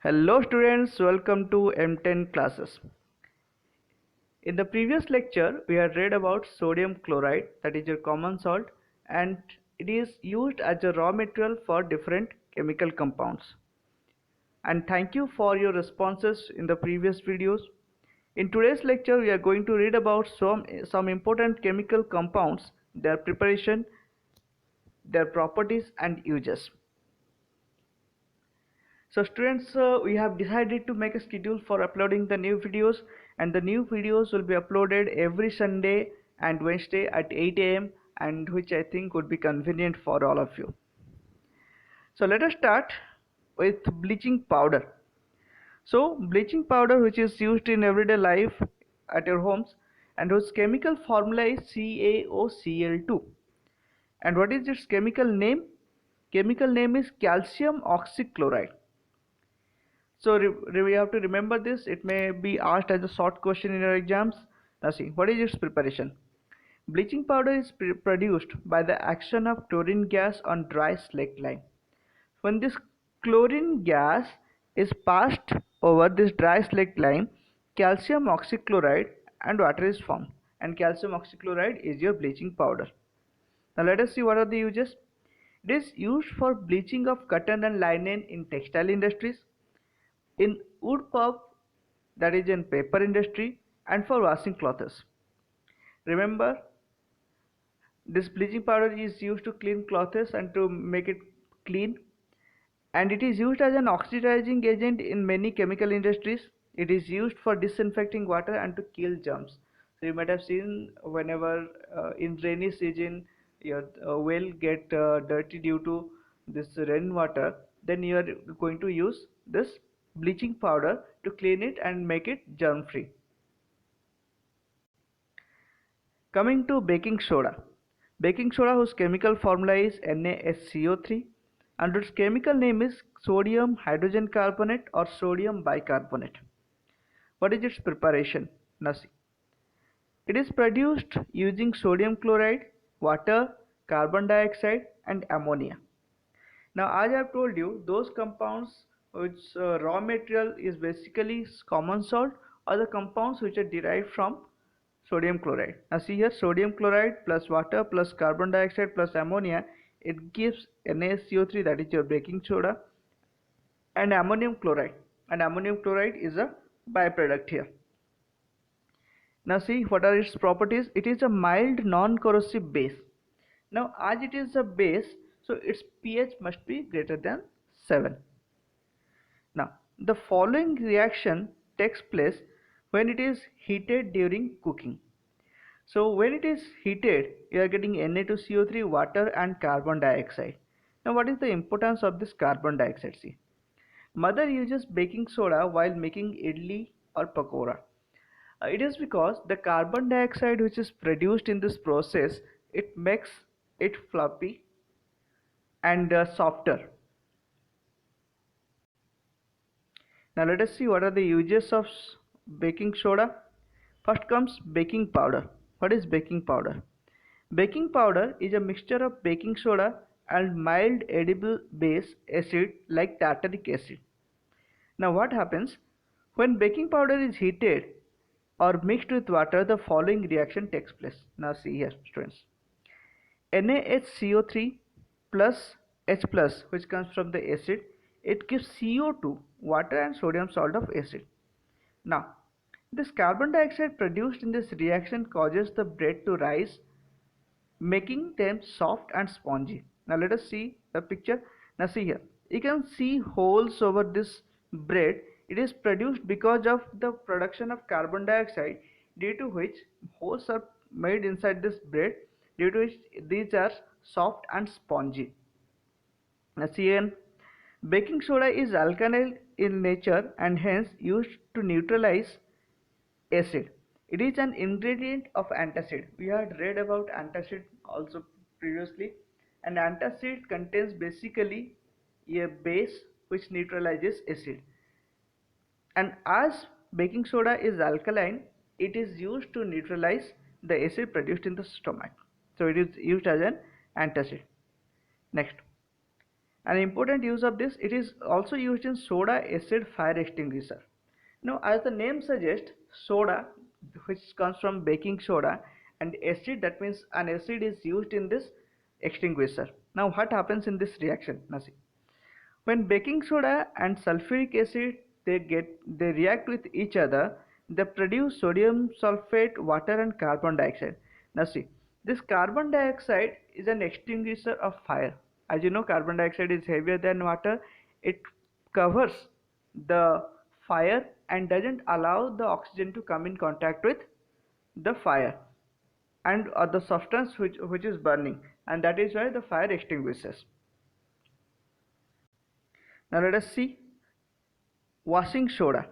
Hello students, welcome to M10 classes. In the previous lecture, we had read about sodium chloride, that is your common salt, and it is used as a raw material for different chemical compounds. And thank you for your responses in the previous videos. In today's lecture, we are going to read about some important chemical compounds, their preparation, their properties and uses. So students, we have decided to make a schedule for uploading the new videos, and the new videos will be uploaded every Sunday and Wednesday at 8 a.m. and which I think would be convenient for all of you. So let us start with bleaching powder. So bleaching powder, which is used in everyday life at your homes, and whose chemical formula is CaOCl2. And what is its chemical name? Chemical name is calcium oxychloride. So we have to remember this. It may be asked as a short question in your exams. Now see, what is its preparation? Bleaching powder is produced by the action of chlorine gas on dry slaked lime. When this chlorine gas is passed over this dry slaked lime, calcium oxychloride and water is formed, and calcium oxychloride is your bleaching powder. Now let us see what are the uses. It is used for bleaching of cotton and linen in textile industries, in wood pulp, that is in paper industry, and for washing clothes. Remember, this bleaching powder is used to clean clothes and to make it clean, and it is used as an oxidizing agent in many chemical industries. It is used for disinfecting water and to kill germs. So you might have seen whenever in rainy season your well get dirty due to this rainwater, then you are going to use this bleaching powder to clean it and make it germ free. Coming to baking soda. Baking soda, whose chemical formula is NaSCO3, and its chemical name is sodium hydrogen carbonate or sodium bicarbonate. What is its preparation? Now see. It is produced using sodium chloride, water, carbon dioxide and ammonia. Now as I have told you, those compounds which raw material is basically common salt, or the compounds which are derived from sodium chloride. Now see here, sodium chloride plus water plus carbon dioxide plus ammonia, it gives NaSCO3, that is your baking soda, and ammonium chloride. And ammonium chloride is a byproduct here. Now see what are its properties. It is a mild non-corrosive base. Now as it is a base, so its pH must be greater than 7. Now the following reaction takes place when it is heated during cooking. So when it is heated, you are getting Na2CO3, water and carbon dioxide. Now what is the importance of this carbon dioxide? See, mother uses baking soda while making idli or pakora. It is because the carbon dioxide which is produced in this process, it makes it fluffy and softer. Now let us see what are the uses of baking soda. First comes baking powder. What is baking powder? Baking powder is a mixture of baking soda and mild edible base acid like tartaric acid. Now what happens? When baking powder is heated or mixed with water, the following reaction takes place. Now see here students. NaHCO3 plus H plus, which comes from the acid, it gives CO2, water and sodium salt of acid. Now this carbon dioxide produced in this reaction causes the bread to rise, making them soft and spongy. Now let us see the picture. Now see here, you can see holes over this bread. It is produced because of the production of carbon dioxide, due to which holes are made inside this bread, due to which these are soft and spongy. Now see here, baking soda is alkaline in nature and hence used to neutralize acid. It is an ingredient of antacid. We had read about antacid also previously, and antacid contains basically a base which neutralizes acid. And as baking soda is alkaline, it is used to neutralize the acid produced in the stomach. So it is used as an antacid. Next, An important use of this, it is also used in soda acid fire extinguisher. Now, as the name suggests, soda, which comes from baking soda, and acid, that means an acid is used in this extinguisher. Now, what happens in this reaction? Now see, when baking soda and sulfuric acid they react with each other, they produce sodium sulfate, water, and carbon dioxide. Now see, this carbon dioxide is an extinguisher of fire. As you know, carbon dioxide is heavier than water. It covers the fire and doesn't allow the oxygen to come in contact with the fire and the substance which is burning, and that is why the fire extinguishes. Now let us see washing soda.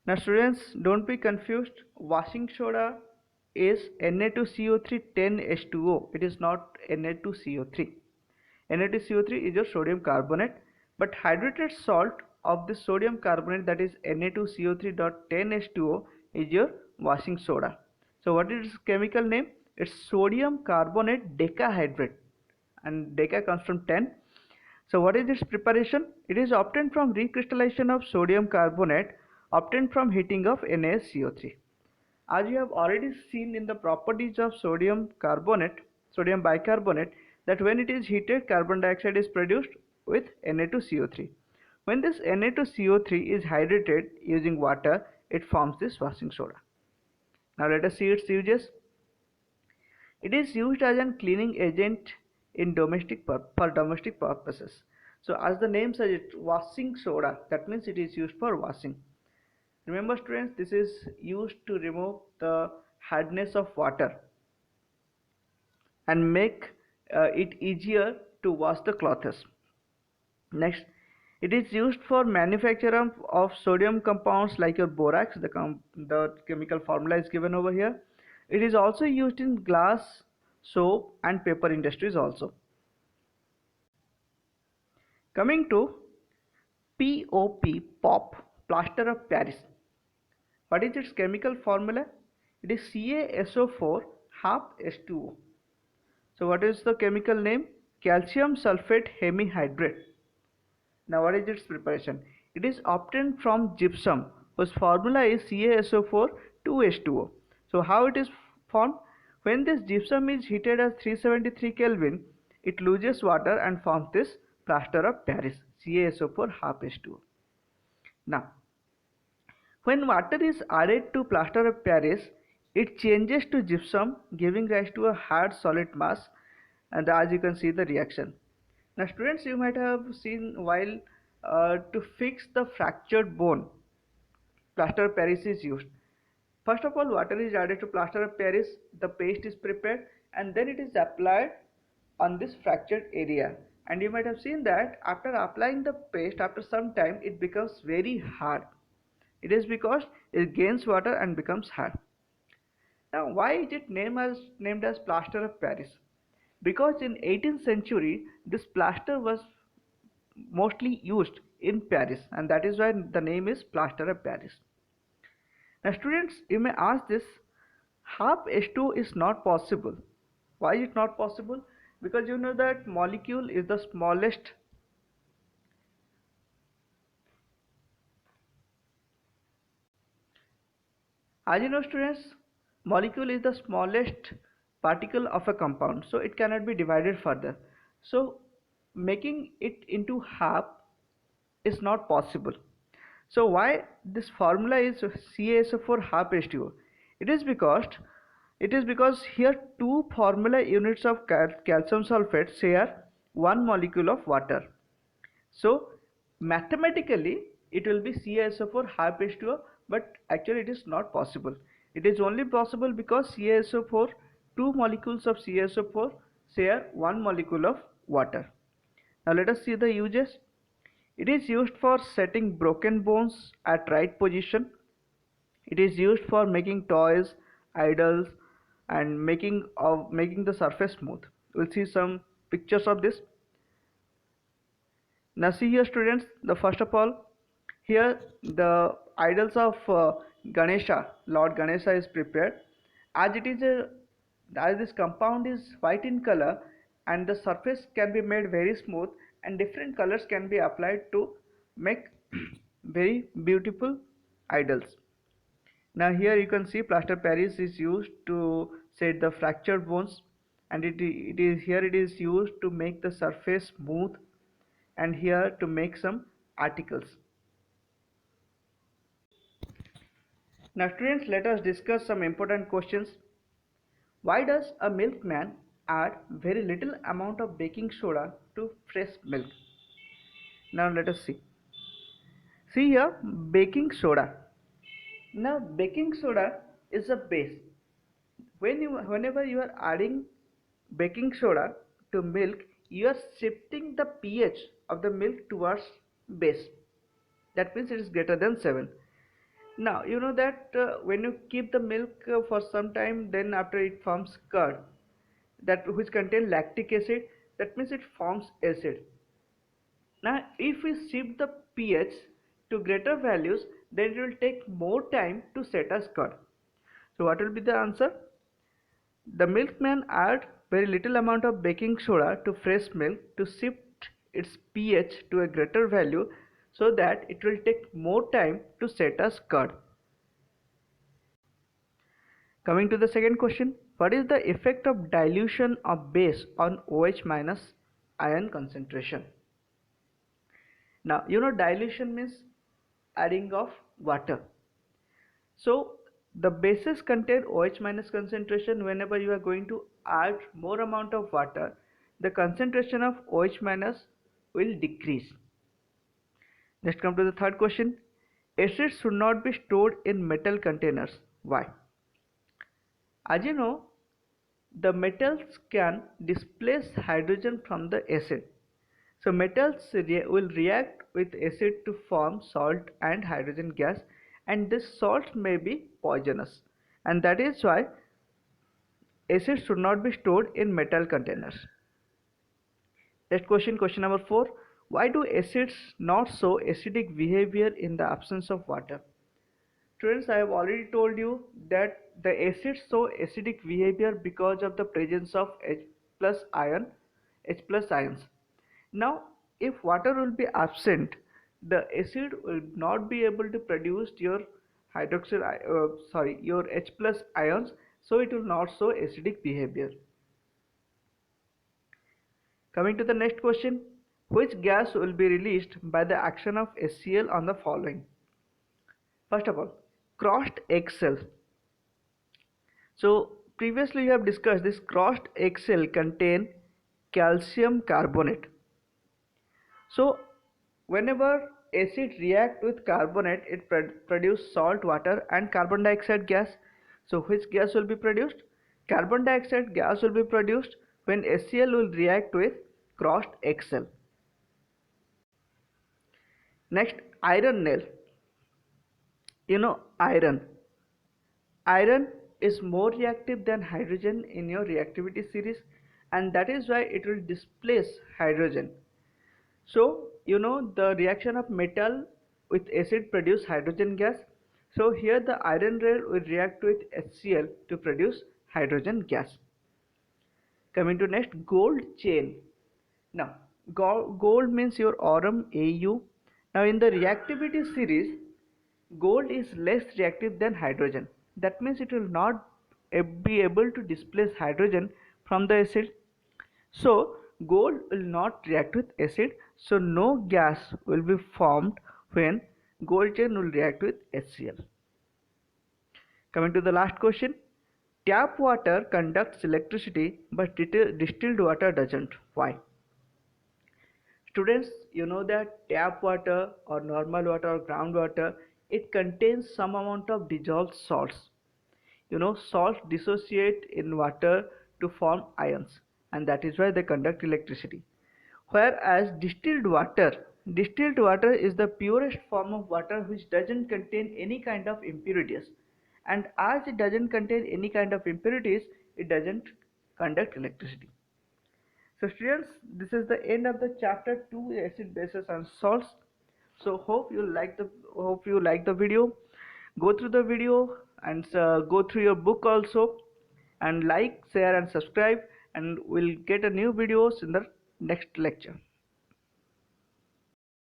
Now students, don't be confused. Washing soda is Na2CO3 10H2O. It is not Na2CO3. Na2CO3 is your sodium carbonate, but hydrated salt of the sodium carbonate, that is Na2CO3.10H2O, is your washing soda. So what is its chemical name? It's sodium carbonate decahydrate, and deca comes from 10. So what is its preparation? It is obtained from recrystallization of sodium carbonate obtained from heating of NaCO3. As you have already seen in the properties of sodium carbonate, sodium bicarbonate, that when it is heated, carbon dioxide is produced with Na2CO3. When this Na2CO3 is hydrated using water, it forms this washing soda. Now let us see its uses. It is used as a cleaning agent in for domestic purposes. So as the name suggests, washing soda, that means it is used for washing. Remember students, this is used to remove the hardness of water and make it easier to wash the clothes. Next, it is used for manufacture of sodium compounds like your borax. The chemical formula is given over here. It is also used in glass, soap, and paper industries also. Coming to POP, plaster of Paris. What is its chemical formula? It is CaSO4 half H2O. So what is the chemical name? Calcium sulfate hemihydrate. Now what is its preparation? It is obtained from gypsum, whose formula is CaSO4 2H2O. So how it is formed? When this gypsum is heated at 373 Kelvin, it loses water and forms this plaster of Paris, CaSO4 half H2O. Now, when water is added to plaster of Paris, it changes to gypsum, giving rise to a hard solid mass, and as you can see the reaction. Now students, you might have seen while to fix the fractured bone, plaster of Paris is used. First of all, water is added to plaster of Paris, the paste is prepared, and then it is applied on this fractured area. And you might have seen that after applying the paste, after some time, it becomes very hard. It is because it gains water and becomes hard. Now, why is it named as plaster of Paris? Because in 18th century, this plaster was mostly used in Paris, and that is why the name is plaster of Paris. Now students, you may ask this, half H2O is not possible. Why is it not possible? Because you know that molecule is the smallest as you know students, molecule is the smallest particle of a compound, so it cannot be divided further. So making it into half is not possible. So why this formula is CaSO4 half H2O? It is because here two formula units of calcium sulfate share one molecule of water. So mathematically it will be CaSO4 half H2O, but actually it is not possible. It is only possible because CaSO4, two molecules of CaSO4 share one molecule of water. Now let us see the uses. It is used for setting broken bones at right position. It is used for making toys, idols, and making the surface smooth. We'll see some pictures of this. Now see here students, the first of all, here the idols of Ganesha, Lord Ganesha is prepared. As this compound is white in color and the surface can be made very smooth, and different colors can be applied to make very beautiful idols. Now here you can see plaster Paris is used to set the fractured bones, and it is used to make the surface smooth, and here to make some articles. Now students, let us discuss some important questions. Why does a milkman add very little amount of baking soda to fresh milk? Now let us see. See here, baking soda. Now baking soda is a base. Whenever you are adding baking soda to milk, you are shifting the pH of the milk towards base. That means it is greater than 7. Now you know that when you keep the milk for some time, then after it forms curd, that which contain lactic acid, that means it forms acid. Now if we shift the pH to greater values, then it will take more time to set as curd. So what will be the answer? The milkman add very little amount of baking soda to fresh milk to shift its pH to a greater value, so that it will take more time to set as curd. Coming to the second question, what is the effect of dilution of base on OH minus ion concentration? Now you know dilution means adding of water. So the bases contain OH minus concentration. Whenever you are going to add more amount of water, the concentration of OH minus will decrease. Let's come to the third question. Acids should not be stored in metal containers. Why? As you know, the metals can displace hydrogen from the acid. So metals will react with acid to form salt and hydrogen gas, and this salt may be poisonous, and that is why acids should not be stored in metal containers. Next question, question number 4. Why do acids not show acidic behavior in the absence of water? Students, I have already told you that the acids show acidic behavior because of the presence of H plus ions. Now, if water will be absent, the acid will not be able to produce your your H plus ions, so it will not show acidic behavior. Coming to the next question, which gas will be released by the action of HCl on the following? First of all, crossed egg-shell. So previously we have discussed this crossed egg-shell contain calcium carbonate. So whenever acid react with carbonate, it produce salt water and carbon dioxide gas. So which gas will be produced? Carbon dioxide gas will be produced when HCl will react with crossed egg-shell. Next, iron nail. You know iron is more reactive than hydrogen in your reactivity series, and that is why it will displace hydrogen. So you know the reaction of metal with acid produce hydrogen gas. So here the iron rail will react with HCl to produce hydrogen gas. Coming to next, gold chain. Now gold means your aurum Au. Now in the reactivity series, gold is less reactive than hydrogen. That means it will not be able to displace hydrogen from the acid. So gold will not react with acid, so no gas will be formed when gold chain will react with HCl. Coming to the last question, tap water conducts electricity but distilled water doesn't. Why? Students, you know that tap water or normal water or groundwater, it contains some amount of dissolved salts. You know, salts dissociate in water to form ions, and that is why they conduct electricity. Whereas distilled water is the purest form of water which doesn't contain any kind of impurities, and as it doesn't contain any kind of impurities, it doesn't conduct electricity. So students, this is the end of the chapter 2, acid, bases and salts. So hope you like the video. Go through the video and go through your book also, and like, share and subscribe, and we'll get a new videos in the next lecture.